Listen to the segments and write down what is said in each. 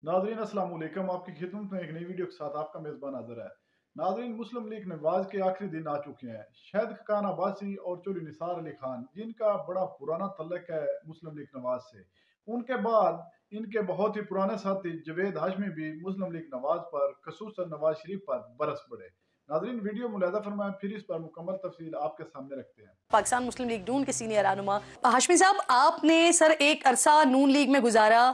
नाजरीन अस्सलाम वालेकुम। आपकी खिदमत में एक नई वीडियो के साथ आपका मेज़बान हाज़िर है। नाजरीन, मुस्लिम लीग नवाज के आखिरी दिन आ चुके हैं। शाहिद खान अब्बासी और चौधरी निसार अली खान, जिनका बड़ा पुराना तल्लुक है मुस्लिम लीग नवाज से, उनके बाद इनके बहुत ही पुराने साथी जवेद हाशमी भी मुस्लिम लीग नवाज पर, खसूसन नवाज शरीफ पर बरस पड़े। नाजरीन, वीडियो मुलाहिज़ा फरमाएं, फिर इस पर मुकम्मल तफसील आपके सामने रखते हैं। पाकिस्तान मुस्लिम लीग नून के सीनियर रहनुमा हाशमी साहब, आपने सर एक अरसा नून लीग में गुजारा।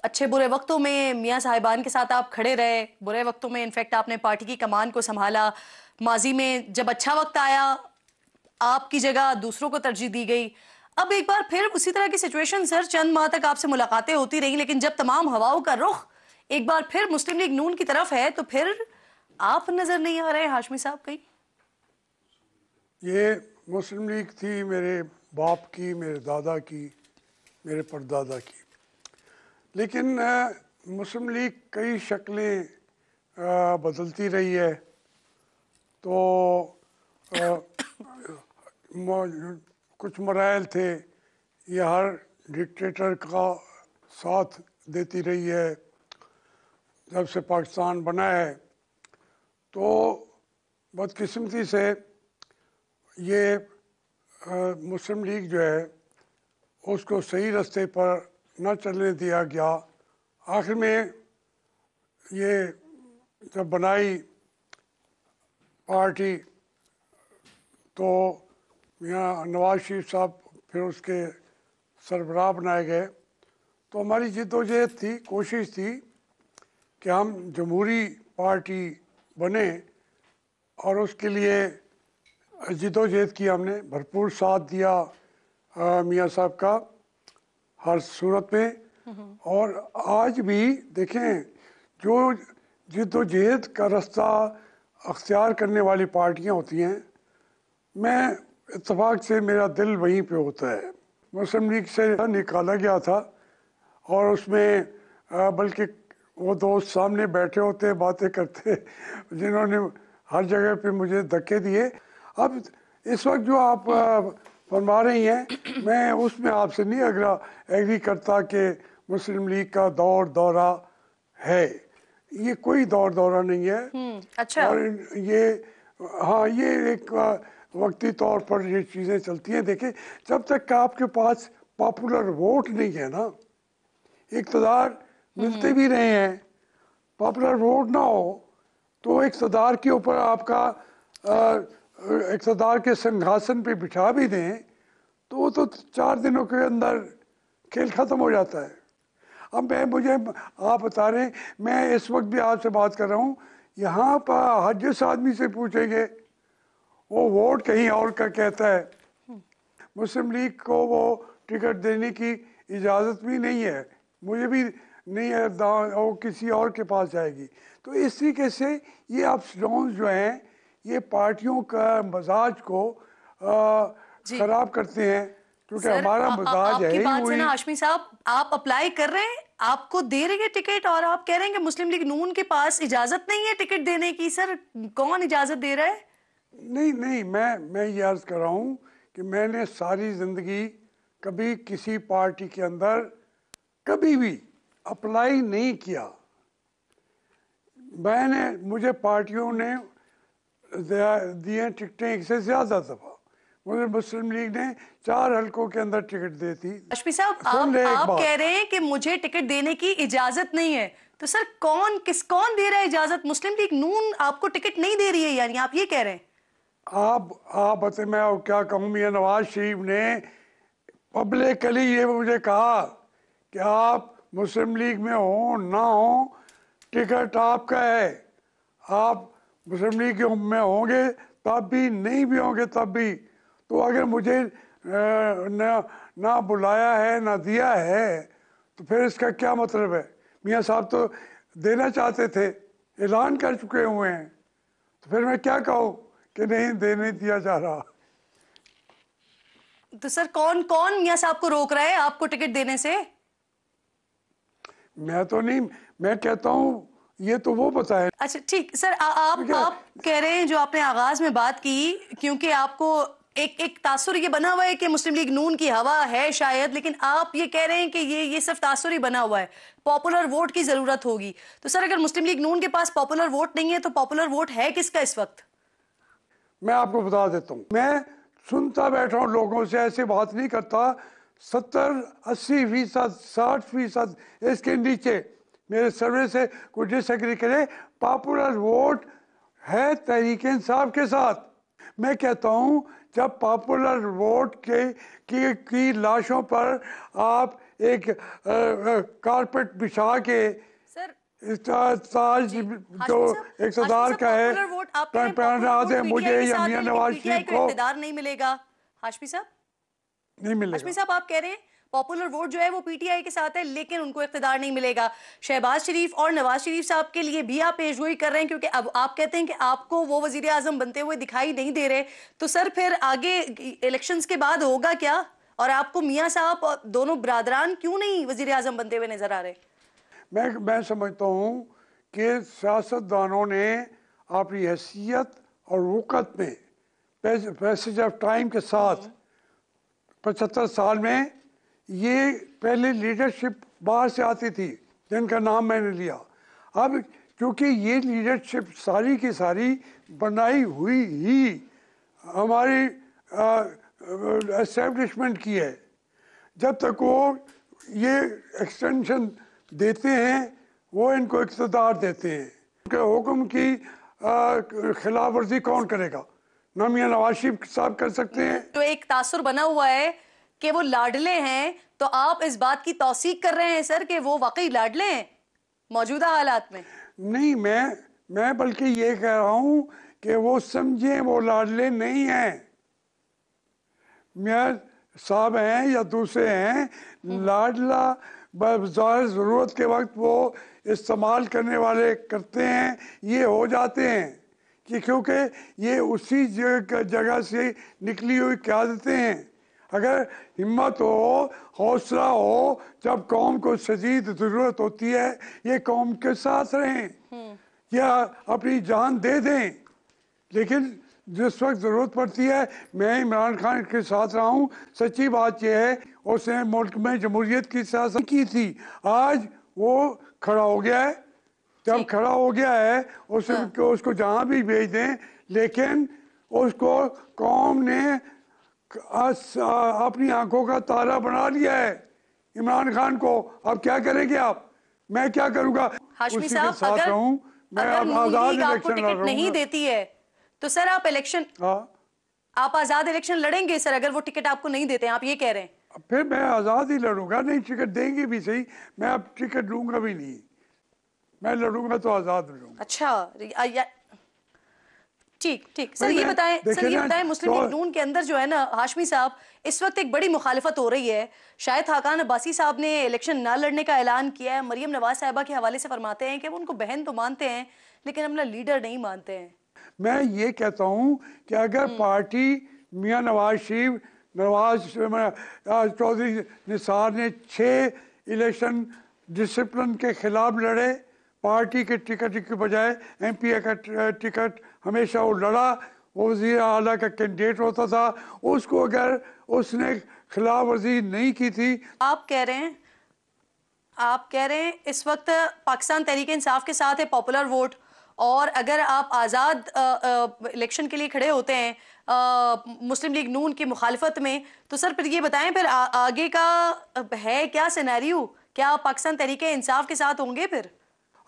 अच्छे बुरे वक्तों में मियां साहिबान के साथ आप खड़े रहे, बुरे वक्तों में इनफैक्ट आपने पार्टी की कमान को संभाला। माजी में जब अच्छा वक्त आया, आपकी जगह दूसरों को तरजीह दी गई। अब एक बार फिर उसी तरह की सिचुएशन सर, चंद माह तक आपसे मुलाकातें होती रही, लेकिन जब तमाम हवाओं का रुख एक बार फिर मुस्लिम लीग नून की तरफ है, तो फिर आप नजर नहीं आ रहे हाशमी साहब कहीं? ये मुस्लिम लीग थी मेरे बाप की, मेरे दादा की, मेरे परदादा की। लेकिन मुस्लिम लीग कई शक्लें बदलती रही है। तो अ, कुछ मराइल थे, ये हर डिक्टेटर का साथ देती रही है जब से पाकिस्तान बना है। तो बदकिस्मती से ये मुस्लिम लीग जो है उसको सही रास्ते पर न चलने दिया गया। आखिर में ये जब बनाई पार्टी तो यहाँ नवाज शरीफ साहब फिर उसके सरबराह बनाए गए। तो हमारी जिद्दोजहद थी, कोशिश थी कि हम जमहूरी पार्टी बने और उसके लिए जिद्दोजहद की हमने, भरपूर साथ दिया मियाँ साहब का हर सूरत में। और आज भी देखें, जो जिद्दोजहद का रास्ता अख्तियार करने वाली पार्टियां होती हैं, मैं इत्तेफाक से मेरा दिल वहीं पे होता है। मुस्लिम लीग से निकाला गया था और उसमें बल्कि वो दोस्त सामने बैठे होते, बातें करते, जिन्होंने हर जगह पे मुझे धक्के दिए। अब इस वक्त जो आप फरमा रही हैं, मैं उसमें आपसे नहीं एग्री करता कि मुस्लिम लीग का दौर दौरा है। ये कोई दौर दौरा नहीं है। अच्छा। और ये, हाँ, ये एक वक्ती तौर पर ये चीज़ें चलती हैं। देखिए, जब तक आपके पास पॉपुलर वोट नहीं है ना, इक़्तिदार मिलते भी रहे हैं, पॉपुलर वोट ना हो तो इक़्तिदार के ऊपर आपका इक़्तिदार के सिंहासन पे बिठा भी दें तो वो तो 4 दिनों के अंदर खेल ख़त्म हो जाता है। अब आप बता रहे हैं, मैं इस वक्त भी आपसे बात कर रहा हूँ, यहाँ पर हर जिस आदमी से पूछेंगे वो वोट कहीं और का कहता है। मुस्लिम लीग को वो टिकट देने की इजाज़त भी नहीं है, मुझे भी नहीं है, वो किसी और के पास जाएगी। तो इस तरीके से ये अफसरों जो हैं, ये पार्टियों का मजाज को ख़राब करते हैं, क्योंकि सर, हमारा मजाज है आपकी ही बात से वही। ना हाशमी साहब, आप अप्लाई कर रहे हैं, आपको दे रही है टिकट, और आप कह रहे हैं कि मुस्लिम लीग नून के पास इजाजत नहीं है टिकट देने की। सर, कौन इजाजत दे रहा है? नहीं नहीं, मैं ये अर्ज़ कर रहा हूँ कि मैंने सारी ज़िंदगी कभी किसी पार्टी के अंदर कभी भी अप्लाई नहीं किया। मुझे पार्टियों ने दिए टिकटें एक से ज़्यादा दफ़ा। मुझे मुस्लिम लीग ने 4 हलकों के अंदर टिकट दी थी। हाशमी साहब, सुन ले एक आप बात, कह रहे हैं कि मुझे टिकट देने की इजाजत नहीं है, तो सर कौन दे रहा है इजाजत? मुस्लिम लीग नून आपको टिकट नहीं दे रही है, यानी आप ये कह रहे हैं? आप बता, मैं और क्या कहूँ। मियाँ नवाज शरीफ ने पब्लिकली ये मुझे कहा कि आप मुस्लिम लीग में हो ना हो, टिकट आपका है। आप मुस्लिम लीग में होंगे तब भी, नहीं भी होंगे तब भी। तो अगर मुझे ना बुलाया है, ना दिया है, तो फिर इसका क्या मतलब है? मियाँ साहब तो देना चाहते थे, ऐलान कर चुके हुए हैं, तो फिर मैं क्या कहूँ कि नहीं देने दिया जा रहा। तो सर, कौन कौन मियां साहब को रोक रहा है आपको टिकट देने से? मैं तो नहीं, मैं कहता हूँ ये तो वो बताए। अच्छा ठीक सर, आप क्या कह रहे हैं, जो आपने आगाज में बात की, क्योंकि आपको एक एक तासुर ये बना हुआ है कि मुस्लिम लीग नून की हवा है शायद, लेकिन आप ये कह रहे हैं कि ये सिर्फ तासुर ही बना हुआ है, पॉपुलर वोट की जरूरत होगी। तो सर अगर मुस्लिम लीग नून के पास पॉपुलर वोट नहीं है तो पॉपुलर वोट है किसका इस वक्त? मैं आपको बता देता हूँ, मैं सुनता बैठा हूँ लोगों से, ऐसे बात नहीं करता। 70-80%, 60% इसके नीचे मेरे सर्वे से कोई डिसएग्री करे, पॉपुलर वोट है तहरीक इंसाफ के साथ। मैं कहता हूँ जब पॉपुलर वोट की लाशों पर आप एक कारपेट बिछा के सर ताज जो इक़्तिदार का है पॉपुलर वोट आप कह रहे हैं पहनाते हैं मुझे या मियां नवाज पीटीआई शरीफ को को, इक़्तिदार नहीं मिलेगा। हाशमी साहब, नहीं हाशमी मिलेगा। साहब आप कह रहे हैं पॉपुलर वोट जो है वो पीटीआई के साथ है लेकिन उनको इख्तिदार नहीं मिलेगा। शहबाज शरीफ और नवाज शरीफ साहब के लिए भी आप पेशगोई कर रहे हैं क्योंकि अब आप कहते हैं कि आपको वो वजीर आजम बनते हुए दिखाई नहीं दे रहे, तो सर फिर आगे इलेक्शंस के बाद होगा क्या? और आपको मियां साहब और दोनों ब्रादरान क्यों नहीं वजीर आजम बनते हुए नजर आ रहे? मैं समझता हूँ कि सियासतदानों ने अपनी हैसियत और वक़्त में पैसेज ऑफ टाइम के साथ 75 साल में ये पहले लीडरशिप बाहर से आती थी जिनका नाम मैंने लिया। अब क्योंकि ये लीडरशिप सारी की सारी बनाई हुई ही हमारी एस्टेब्लिशमेंट की है, जब तक वो ये एक्सटेंशन देते हैं वो इनको इक़्तिदार देते हैं। उनके हुक्म की खिलाफ वर्जी कौन करेगा? ना मियां नवाज शरीफ साहब कर सकते हैं। तो एक तासुर बना हुआ है कि वो लाडले हैं, तो आप इस बात की तौसीक कर रहे हैं सर कि वो वाकई लाडले हैं मौजूदा हालात में? नहीं, मैं बल्कि ये कह रहा हूँ कि वो समझे वो लाडले नहीं हैं। मियां साहब हैं या दूसरे हैं, लाडला बज़ाहिर ज़रूरत के वक्त वो इस्तेमाल करने वाले करते हैं, ये हो जाते हैं कि क्योंकि ये उसी जगह से निकली हुई क़यादतें हैं। अगर हिम्मत हो, हौसला हो, जब कौम को शदीद ज़रूरत होती है ये कौम के साथ रहें या अपनी जान दे दें, लेकिन जिस वक्त ज़रूरत पड़ती है मैं इमरान खान के साथ रहा हूँ। सच्ची बात यह है उसने मुल्क में जमहूरियत की सियासत की थी, आज वो खड़ा हो गया है। जब खड़ा हो गया है उसको जहाँ भी भेज दें, लेकिन उसको कौम ने अपनी आंखों का तारा बना लिया है इमरान खान को। अब क्या करेंगे आप? मैं क्या करूँगा? हाशमी उसी के साहब, साथ रहूँ। मैं अब आज़ाद आपको इलेक्शन टिकट नहीं देती है तो सर आप आज़ाद इलेक्शन लड़ेंगे सर? अगर वो टिकट आपको नहीं देते हैं, आप ये कह रहे हैं? फिर मैं आज़ाद ही लड़ूंगा। नहीं, टिकट देंगे भी सही, मैं अब टिकट लूंगा भी नहीं, मैं लड़ूंगा तो आज़ाद लड़ूंगा। अच्छा, ठीक सर, ये बताएं मुस्लिम लीग नून के अंदर जो है ना हाशमी साहब, इस वक्त एक बड़ी मुखालिफत हो रही है। शायद खाकान अब्बासी साहब ने इलेक्शन ना लड़ने का ऐलान किया है। मरियम नवाज साहिबा के हवाले से फरमाते हैं कि वो उनको बहन तो मानते हैं लेकिन अपना लीडर नहीं मानते हैं। मैं ये कहता हूँ कि अगर पार्टी मियां नवाज शरीफ, चौधरी निसार ने 6 इलेक्शन डिसिप्लिन के खिलाफ लड़े, पार्टी के टिकट के बजाय MP का टिकट हमेशा वो लड़ा, वो वज़ीर आला का कैंडिडेट होता था, उसको अगर उसने खिलाफ वर्जी नहीं की थी। आप कह रहे हैं इस वक्त पाकिस्तान तहरीक इंसाफ के साथ है पॉपुलर वोट, और अगर आप आज़ाद इलेक्शन के लिए खड़े होते हैं मुस्लिम लीग नून की मुखालिफत में, तो सर फिर ये बताएं फिर आगे का है क्या सिनेरियो? क्या आप पाकिस्तान तहरीक इंसाफ के साथ होंगे फिर?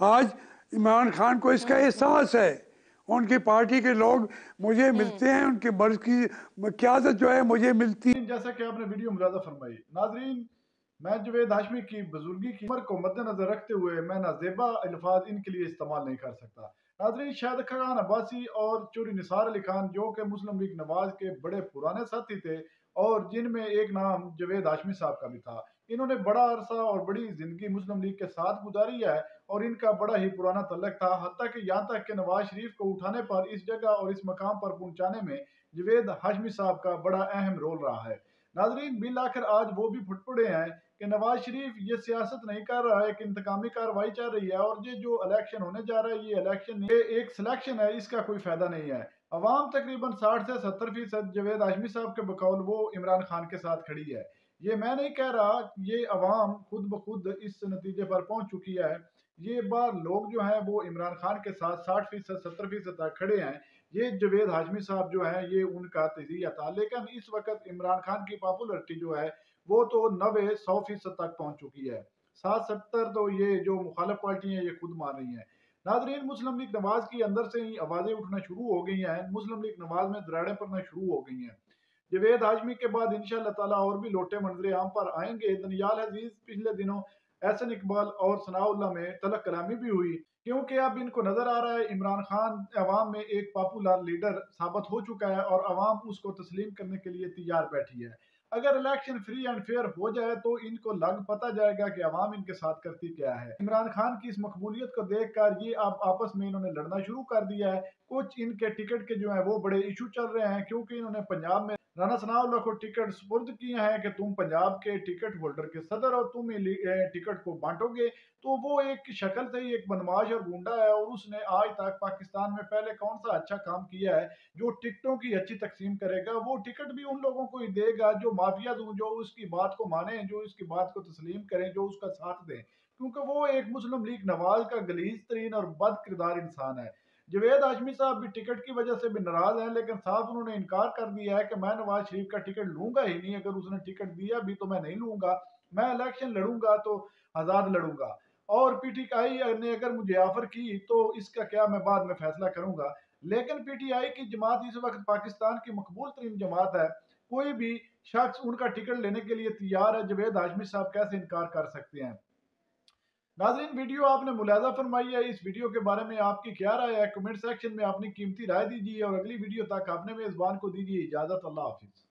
आज इमरान खान को इसका एहसास है, उनकी पार्टी के लोग मुझे मिलते हैं, उनकी मर्ज की क़यादत जो है मुझे मिलती है। जैसा कि आपने वीडियो मुलाजा फरमाई, नाजरीन मैं जवेद हाशमी की बुजुर्गी की उम्र को मद्देनजर रखते हुए मैं नाजेबा अल्फाज इनके लिए इस्तेमाल नहीं कर सकता। नाजरीन, शाहिद खान अब्बासी और चौधरी निसार अली खान जो कि मुस्लिम लीग नवाज के बड़े पुराने साथी थे और जिनमें एक नाम जवेद हाशमी साहब का भी था, इन्होंने बड़ा अरसा और बड़ी जिंदगी मुस्लिम लीग के साथ गुजारी है और इनका बड़ा ही पुराना तल्लक था। हत्ता कि यहाँ तक कि नवाज शरीफ को उठाने पर, इस जगह और इस मकाम पर पहुंचाने में जवेद हाशमी साहब का बड़ा अहम रोल रहा है। नाजरीन, बिल आखिर आज वो भी फुट पड़े हैं कि नवाज शरीफ ये सियासत नहीं कर रहा है, एक इंतकामी कार्रवाई चल रही है और ये जो इलेक्शन होने जा रहा है ये इलेक्शन, ये एक सिलेक्शन है, इसका कोई फायदा नहीं है। अवाम तकरीबन 60 से 70% जवेद हाशमी साहब के बकौल वो इमरान खान के साथ खड़ी है। ये मैं नहीं कह रहा, ये अवाम खुद ब खुद इस नतीजे पर पहुंच चुकी है। ये बार लोग जो हैं वो इमरान खान के साथ 60% 70% तक खड़े हैं। ये जवेद हाशमी साहब जो हैं ये उनका तजिया था, लेकिन इस वक्त इमरान खान की पॉपुलरिटी जो है वो तो 90-100% तक पहुंच चुकी है। 60-70 तो ये जो मुखालिफ पार्टी हैं ये खुद मान रही हैं। नाजरीन, मुस्लिम लीग नवाज की अंदर से ही आवाजें उठना शुरू हो गई हैं। मुस्लिम लीग नवाज में दरारें पड़ना शुरू हो गई हैं। जवेद हाशमी के बाद इंशाअल्लाह ताला और भी लोटे मंजरे आम पर आएंगे। दनियाल अजीज पिछले दिनों एहसन इकबाल और सनाउल्लाह में तलक कलामी भी हुई, क्योंकि अब इनको नजर आ रहा है इमरान खान अवाम में एक पॉपुलर लीडर साबित हो चुका है और अवाम उसको तस्लीम करने के लिए तैयार बैठी है। अगर इलेक्शन फ्री एंड फेयर हो जाए तो इनको लग पता जाएगा कि अवाम इनके साथ करती क्या है। इमरान खान की इस मकबूलियत को देखकर ये अब आपस में इन्होंने लड़ना शुरू कर दिया है। कुछ इनके टिकट के जो है वो बड़े इशू चल रहे हैं, क्योंकि इन्होंने पंजाब में राणा सनाउल्लाह को टिकट सुपुर्द किए हैं कि तुम पंजाब के टिकट होल्डर के सदर और तुम टिकट को बांटोगे। तो वो एक शक्ल से ही एक बदमाश और गुंडा है और उसने आज तक पाकिस्तान में पहले कौन सा अच्छा काम किया है जो टिकटों की अच्छी तकसीम करेगा। वो टिकट भी उन लोगों को ही देगा जो माफिया दूं, जो उसकी बात को माने, जो इसकी बात को तस्लीम करें, जो उसका साथ दें, क्योंकि वो एक मुस्लिम लीग नवाज का गलीज तरीन और बद किरदार इंसान है। जवेद हाशमी साहब भी टिकट की वजह से भी नाराज हैं, लेकिन साफ उन्होंने इनकार कर दिया है कि मैं नवाज शरीफ का टिकट लूंगा ही नहीं। अगर उसने टिकट दिया भी तो मैं नहीं लूंगा। मैं इलेक्शन लड़ूंगा तो आजाद लड़ूंगा, और पीटीआई ने अगर मुझे ऑफर की तो इसका क्या मैं बाद में फैसला करूंगा। लेकिन पीटीआई की जमात इस वक्त पाकिस्तान की मकबूल तरीन जमात है। कोई भी शख्स उनका टिकट लेने के लिए तैयार है। जवेद हाशमी साहब कैसे इनकार कर सकते हैं। नाज़रीन, वीडियो आपने मुलाजा फरमाई है। इस वीडियो के बारे में आपकी क्या राय है? कमेंट सेक्शन में अपनी कीमती राय दीजिए और अगली वीडियो तक अपने मेज़बान को दीजिए इजाज़त। अल्लाह हाफिज़।